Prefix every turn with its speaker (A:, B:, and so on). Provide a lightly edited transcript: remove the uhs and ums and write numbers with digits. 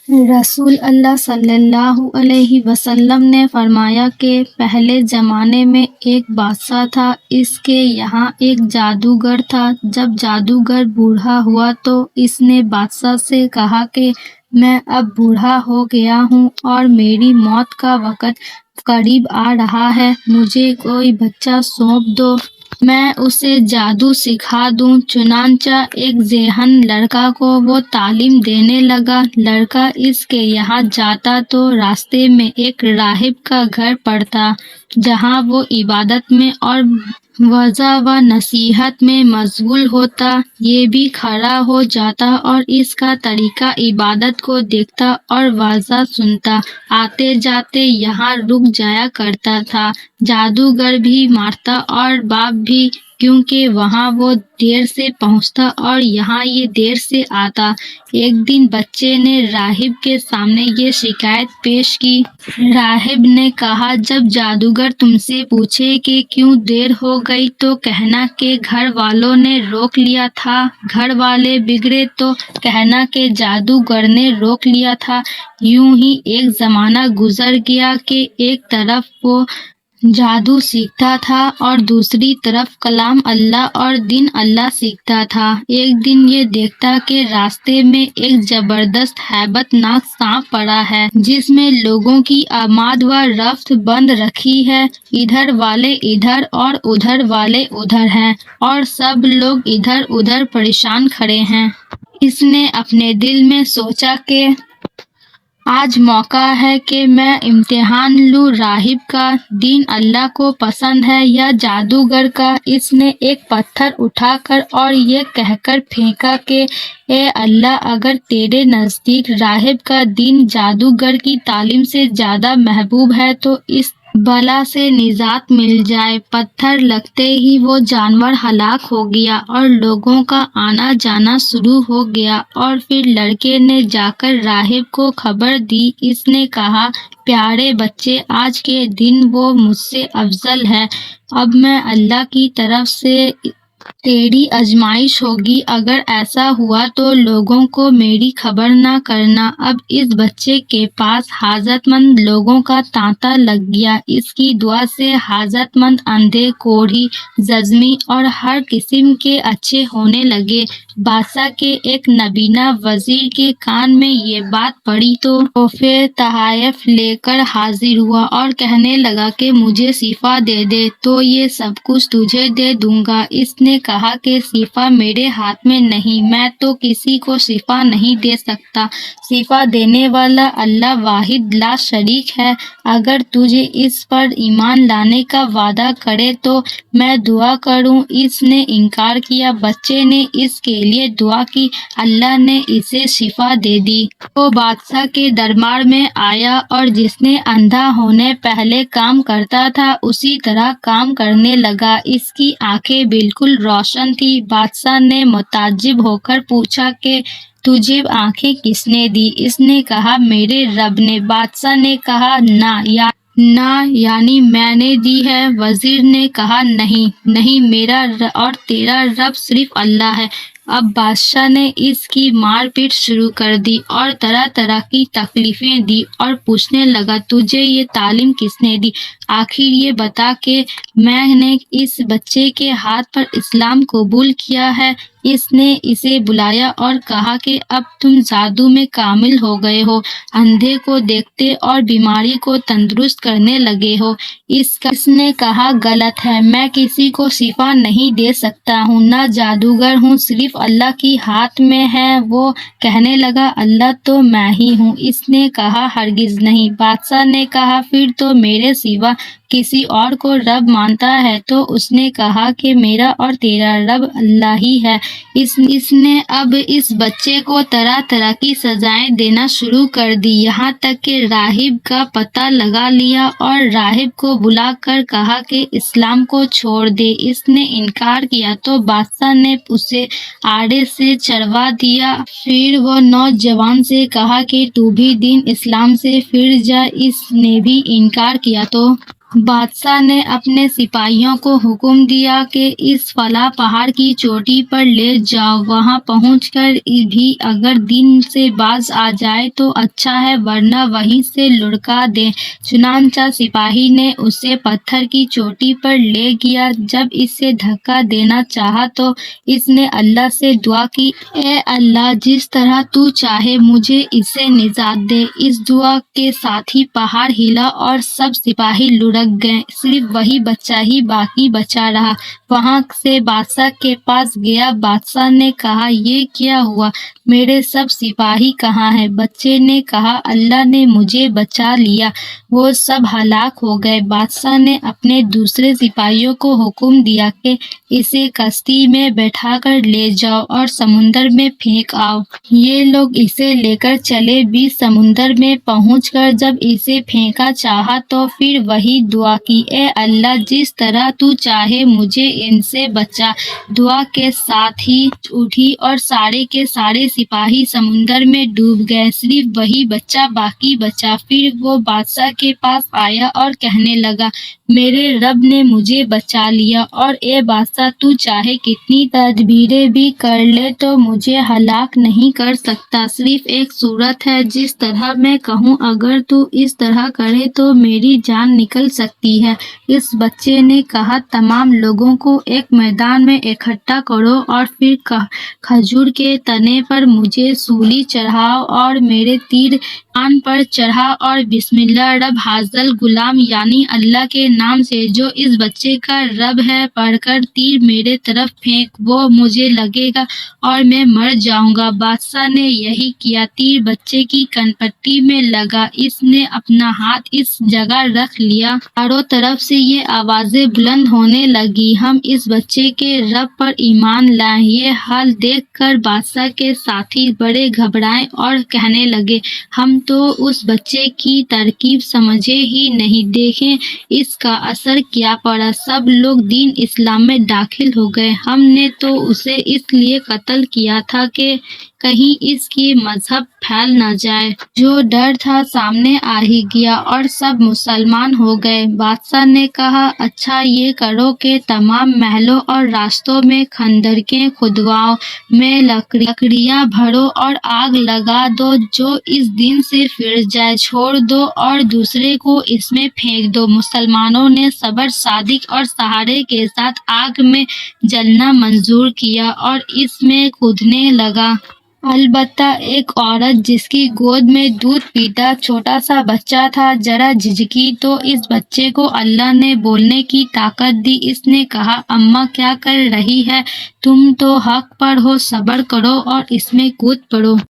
A: رسول اللہ صلی اللہ علیہ وسلم نے فرمایا کہ پہلے زمانے میں ایک بادشاہ تھا، اس کے یہاں ایک جادوگر تھا۔ جب جادوگر بوڑھا ہوا تو اس نے بادشاہ سے کہا کہ میں اب بوڑھا ہو گیا ہوں اور میری موت کا وقت قریب آ رہا ہے، مجھے کوئی بچہ سونپ دو، میں اسے جادو سکھا دوں۔ چنانچہ ایک ذہین لڑکا کو وہ تعلیم دینے لگا۔ لڑکا اس کے یہاں جاتا تو راستے میں ایک راہب کا گھر پڑتا، جہاں وہ عبادت میں اور وعظ و نصیحت میں مشغول ہوتا۔ یہ بھی کھڑا ہو جاتا اور اس کا طریقہ عبادت کو دیکھتا اور وعظ سنتا۔ آتے جاتے یہاں رک جایا کرتا تھا۔ جادوگر بھی مارتا اور باپ بھی، کیونکہ وہاں وہ دیر سے پہنچتا اور یہاں یہ دیر سے آتا۔ ایک دن بچے نے راہب کے سامنے یہ شکایت پیش کی۔ راہب نے کہا، جب جادوگر تم سے پوچھے کہ کیوں دیر ہو گئی تو کہنا کہ گھر والوں نے روک لیا تھا، گھر والے بگڑے تو کہنا کہ جادوگر نے روک لیا تھا۔ یوں ہی ایک زمانہ گزر گیا کہ ایک طرف وہ جادو سیکھتا تھا اور دوسری طرف کلام اللہ اور دین اللہ سیکھتا تھا۔ ایک دن یہ دیکھتا کہ راستے میں ایک زبردست ہیبت ناک سانپ پڑا ہے، جس میں لوگوں کی آمد و رفت بند رکھی ہے۔ ادھر والے ادھر اور ادھر والے ادھر ہیں اور سب لوگ ادھر ادھر پریشان کھڑے ہیں۔ اس نے اپنے دل میں سوچا کہ آج موقع ہے کہ میں امتحان لوں، راہب کا دین اللہ کو پسند ہے یا جادوگر کا۔ اس نے ایک پتھر اٹھا کر اور یہ کہہ کر پھینکا کہ اے اللہ، اگر تیرے نزدیک راہب کا دین جادوگر کی تعلیم سے زیادہ محبوب ہے تو اس بلا سے نجات مل جائے۔ پتھر لگتے ہی وہ جانور ہلاک ہو گیا اور لوگوں کا آنا جانا شروع ہو گیا۔ اور پھر لڑکے نے جا کر راہب کو خبر دی۔ اس نے کہا، پیارے بچے، آج کے دن وہ مجھ سے افضل ہے۔ اب میں اللہ کی طرف سے تیری آزمائش ہوگی، اگر ایسا ہوا تو لوگوں کو میری خبر نہ کرنا۔ اب اس بچے کے پاس حاجت مند لوگوں کا تانتا لگ گیا۔ اس کی دعا سے حاجت مند اندھے، کوڑھی، زخمی اور ہر قسم کے اچھے ہونے لگے۔ بادشاہ کے ایک نابینا وزیر کے کان میں یہ بات پڑی تو وہ پھر تحائف لے کر حاضر ہوا اور کہنے لگا کہ مجھے شفا دے دے تو یہ سب کچھ تجھے دے دوں گا۔ اس نے کہا کہ شفا میرے ہاتھ میں نہیں، میں تو کسی کو شفا نہیں دے سکتا، شفا دینے والا اللہ واحد لا شریک ہے۔ اگر تجھے اس پر ایمان لانے کا وعدہ کرے تو میں دعا کروں۔ اس نے انکار کیا۔ بچے نے اس کے لیے دعا کی، اللہ نے اسے شفا دے دی۔ وہ بادشاہ کے دربار میں آیا اور جس نے اندھا ہونے پہلے کام کرتا تھا اسی طرح کام کرنے لگا۔ اس کی آنکھیں بالکل روشن تھیں۔ بادشاہ نے متعجب ہو کر پوچھا کہ تجھے آنکھیں کس نے دی؟ اس نے کہا، میرے رب نے۔ بادشاہ نے کہا، نہ یعنی میں نے دی ہے۔ وزیر نے کہا، نہیں، میرا اور تیرا رب صرف اللہ ہے۔ اب بادشاہ نے اس کی مار پیٹ شروع کر دی اور طرح طرح کی تکلیفیں دی اور پوچھنے لگا، تجھے یہ تعلیم کس نے دی؟ آخر یہ بتا کہ میں نے اس بچے کے ہاتھ پر اسلام قبول کیا ہے۔ اس نے اسے بلایا اور کہا کہ اب تم جادو میں کامل ہو گئے ہو، اندھے کو دیکھتے اور بیماری کو تندرست کرنے لگے ہو۔ اس نے کہا، غلط ہے، میں کسی کو شفا نہیں دے سکتا ہوں، نہ جادوگر ہوں، صرف اللہ کی ہاتھ میں ہے۔ وہ کہنے لگا، اللہ تو میں ہی ہوں۔ اس نے کہا، ہرگز نہیں۔ بادشاہ نے کہا، پھر تو میرے سوا کسی اور کو رب مانتا ہے؟ تو اس نے کہا کہ میرا اور تیرا رب اللہ ہی ہے۔ اس نے اب اس بچے کو طرح طرح کی سزائیں دینا شروع کر دی، یہاں تک کہ راہب کا پتہ لگا لیا اور راہب کو بلا کر کہا کہ اسلام کو چھوڑ دے۔ اس نے انکار کیا تو بادشاہ نے اسے آڑے سے چڑھوا دیا۔ پھر وہ نوجوان سے کہا کہ تو بھی دین اسلام سے پھر جا۔ اس نے بھی انکار کیا تو بادشاہ نے اپنے سپاہیوں کو حکم دیا کہ اس فلاں پہاڑ کی چوٹی پر لے جاؤ، وہاں پہنچ کر بھی اگر دن سے باز آ جائے تو اچھا ہے، ورنہ وہیں سے لڑکا دیں۔ چنانچہ سپاہی نے اسے پتھر کی چوٹی پر لے گیا۔ جب اسے دھکا دینا چاہا تو اس نے اللہ سے دعا کی، اے اللہ، جس طرح تو چاہے مجھے اسے نجات دے۔ اس دعا کے ساتھ ہی پہاڑ ہلا اور سب سپاہی لڑک گئے، صرف وہی بچہ ہی باقی بچا رہا۔ وہاں سے بادشاہ کے پاس گیا۔ بادشاہ نے کہا، یہ کیا ہوا؟ میرے سب سپاہی کہاں ہیں؟ بچے نے کہا، اللہ نے مجھے بچا لیا، وہ سب ہلاک ہو گئے۔ بادشاہ نے اپنے دوسرے سپاہیوں کو حکم دیا کہ اسے کشتی میں بٹھا کر لے جاؤ اور سمندر میں پھینک آؤ۔ یہ لوگ اسے لے کر چلے بھی۔ سمندر میں پہنچ کر جب اسے پھینکا چاہا تو پھر وہی دعا کی، اے اللہ، جس طرح تو چاہے مجھے ان سے بچا۔ دعا کے ساتھ ہی اٹھی اور سارے کے سارے سپاہی سمندر میں ڈوب گئے، صرف وہی بچہ باقی بچا۔ پھر وہ بادشاہ کے پاس آیا اور کہنے لگا، میرے رب نے مجھے بچا لیا، اور اے بادشاہ، تو چاہے کتنی تدبیریں بھی کر لے تو مجھے ہلاک نہیں کر سکتا۔ صرف ایک صورت ہے، جس طرح میں کہوں اگر تو اس طرح کرے تو میری جان نکل سکتی ہے۔ اس بچے نے کہا، تمام لوگوں کو ایک میدان میں اکٹھا کرو اور پھر کھجور کے تنے پر مجھے سولی چڑھاؤ اور میرے تیر کان پر چڑھا اور بسم اللہ رب حاضل غلام یعنی اللہ کے نام سے جو اس بچے کا رب ہے پڑھ کر تیر میرے طرف پھینک، وہ مجھے لگے گا اور میں مر جاؤں گا۔ بادشاہ نے یہی کیا۔ تیر بچے کی کانپٹی میں لگا، اس نے اپنا ہاتھ اس جگہ رکھ لیا۔ چاروں طرف سے یہ آوازیں بلند ہونے لگی، ہم اس بچے کے رب پر ایمان لائے۔ یہ حال دیکھ کر بادشاہ کے ساتھی بڑے گھبرائے اور کہنے لگے، ہم تو اس بچے کی ترکیب سمجھے ہی نہیں، دیکھیں اس کا اثر کیا پڑا۔ سب لوگ دین اسلام میں داخل ہو گئے۔ ہم نے تو اسے اس لیے قتل کیا تھا کہ کہیں اس کی مذہب پھیل نہ جائے۔ جو ڈر تھا سامنے آ ہی گیا اور سب مسلمان ہو گئے۔ بادشاہ نے کہا، اچھا یہ کرو کہ تمام محلوں اور راستوں میں خندقیں کھدواؤ، میں لکڑیاں بھرو اور آگ لگا دو، جو اس دن سے پھر جائے چھوڑ دو اور دوسرے کو اس میں پھینک دو۔ مسلمانوں نے صبر، صداقت اور سہارے کے ساتھ آگ میں جلنا منظور کیا اور اس میں کودنے لگا۔ البتہ ایک عورت جس کی گود میں دودھ پیتا چھوٹا سا بچہ تھا ذرا جھجکی تو اس بچے کو اللہ نے بولنے کی طاقت دی۔ اس نے کہا، اماں کیا کر رہی ہے؟ تم تو حق پر ہو، صبر کرو اور اس میں کود پڑو۔